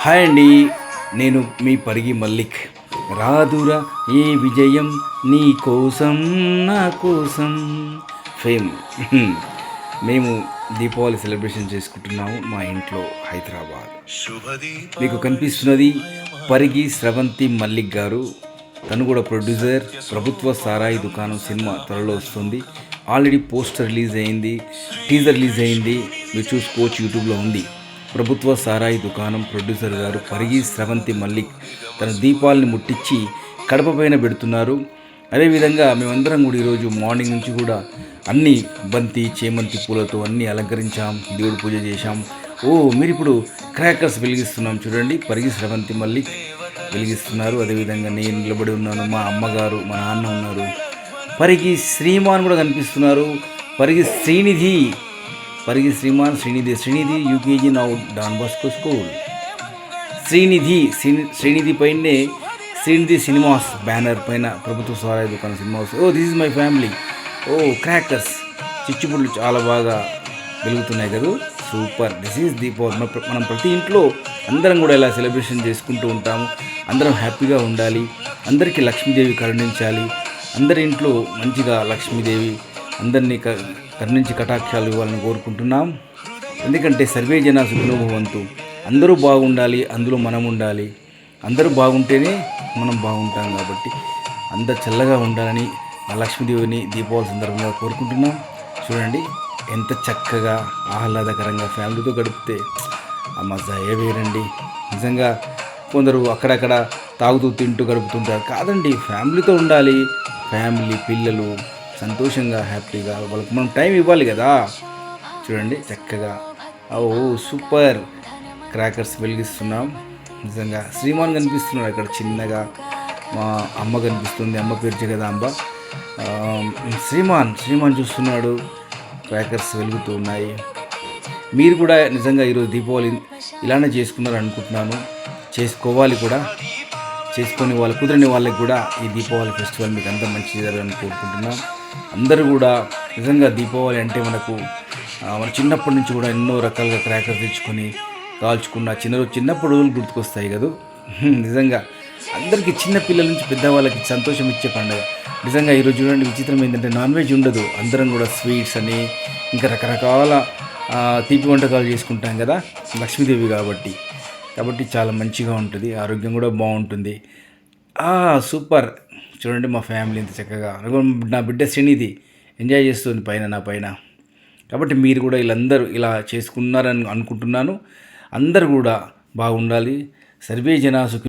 Hi అండి, నేను మీ పరిగి మల్లిక్. రాదురా ఏ విజయం నీ కోసం నా కోసం ఫేమ్. మేము దీపావళి సెలబ్రేషన్ చేసుకుంటున్నాము మా ఇంట్లో హైదరాబాద్. మీకు కనిపిస్తున్నది పరిగి స్రవంతి మల్లిక్ గారు. తను కూడా ప్రొడ్యూసర్. ప్రభుత్వ సారాయి దుకాణం సినిమా త్వరలో వస్తుంది. ఆల్రెడీ పోస్టర్ రిలీజ్ అయింది, టీజర్ రిలీజ్ అయింది, మీరు చూసుకోవచ్చు, యూట్యూబ్లో ఉంది. ప్రభుత్వ సారాయి దుకాణం ప్రొడ్యూసర్ గారు పరిగి స్రవంతి మల్లిక్ తన దీపాలని ముట్టించి కడప పైన పెడుతున్నారు. అదేవిధంగా మేమందరం కూడా ఈరోజు మార్నింగ్ నుంచి కూడా అన్ని బంతి చేమంతి పూలతో అన్నీ అలంకరించాం, దేవుడి పూజ చేశాం. మీరు ఇప్పుడు క్రాకర్స్ వెలిగిస్తున్నాం చూడండి. పరిగి స్రవంతి మల్లిక్ వెలిగిస్తున్నారు. అదేవిధంగా నేను నిలబడి ఉన్నాను, మా అమ్మగారు, మా నాన్న ఉన్నారు, పరిగి శ్రీమాన్ కూడా కనిపిస్తున్నారు, Parigi Srinidhi UKG now Don Bosco school. Srinidhi పైనే శ్రీనిధి సినిమాస్ బ్యానర్ పైన ప్రభుత్వ సారాయి దుకాణం సినిమా వస్తుంది. This is my family. Crackers చిచ్చుబుడ్లు చాలా బాగా వెలుగుతున్నాయి కదా, సూపర్. This is Deepavali. మనం ప్రతి ఇంట్లో అందరం కూడా ఇలా సెలబ్రేషన్ చేసుకుంటూ ఉంటాము. అందరం హ్యాపీగా ఉండాలి, అందరికీ లక్ష్మీదేవి కరుణించాలి, అందరి ఇంట్లో మంచిగా లక్ష్మీదేవి అందరినీ కరుణించి కటాక్షాలు ఇవ్వాలని కోరుకుంటున్నాం. ఎందుకంటే సర్వే జన సుఖినో భవంతు, అందరూ బాగుండాలి, అందులో మనం ఉండాలి, అందరూ బాగుంటేనే మనం బాగుంటాం. కాబట్టి అందరు చల్లగా ఉండాలని ఆ లక్ష్మీదేవిని దీపావళి సందర్భంగా కోరుకుంటున్నాం. చూడండి ఎంత చక్కగా ఆహ్లాదకరంగా ఫ్యామిలీతో గడిపితే ఆ మజాయే వేరండి. నిజంగా కొందరు అక్కడక్కడ తాగుతూ తింటూ గడుపుతుంటారు. కాదండి, ఫ్యామిలీతో ఉండాలి. ఫ్యామిలీ, పిల్లలు సంతోషంగా హ్యాపీగా వాళ్ళకి మనం టైం ఇవ్వాలి కదా. చూడండి చక్కగా సూపర్ క్రాకర్స్ వెలిగిస్తున్నాం. నిజంగా శ్రీమాన్ కనిపిస్తున్నాడు అక్కడ చిన్నగా, మా అమ్మ కనిపిస్తుంది, అమ్మ పేరు జగదాంబ. శ్రీమాన్ చూస్తున్నాడు, క్రాకర్స్ వెలుగుతూ ఉన్నాయి. మీరు కూడా నిజంగా ఈరోజు దీపావళి ఇలానే చేసుకున్నారు అనుకుంటున్నాను. చేసుకోవాలి కూడా, చేసుకొని వాళ్ళు కుదరని వాళ్ళకి కూడా ఈ దీపావళి ఫెస్టివల్ మీకు అంతా మంచి జరగాలని కోరుకుంటున్నాం. అందరూ కూడా నిజంగా దీపావళి అంటే మనకు మన చిన్నప్పటి నుంచి కూడా ఎన్నో రకాలుగా క్రాకర్స్ తెచ్చుకొని కాల్చుకున్న చిన్నప్పుడు రోజులు గుర్తుకొస్తాయి కదా. నిజంగా అందరికీ చిన్న పిల్లల నుంచి పెద్దవాళ్ళకి సంతోషం ఇచ్చే పండుగ. నిజంగా ఈరోజు చూడండి, విచిత్రం ఏంటంటే నాన్ వెజ్ ఉండదు. అందరం కూడా స్వీట్స్ అని ఇంకా రకరకాల తీపి వంటకాలు చేసుకుంటాం కదా, లక్ష్మీదేవి కాబట్టి చాలా మంచిగా ఉంటుంది, ఆరోగ్యం కూడా బాగుంటుంది. సూపర్. చూడండి మా ఫ్యామిలీ ఎంత చక్కగా, నా బిడ్డ శ్రీనిధి ఎంజాయ్ చేస్తుంది నా పైన. కాబట్టి మీరు కూడా వీళ్ళందరూ ఇలా చేసుకున్నారని అనుకుంటున్నాను. అందరూ కూడా బాగుండాలి. సర్వే జనా సుఖి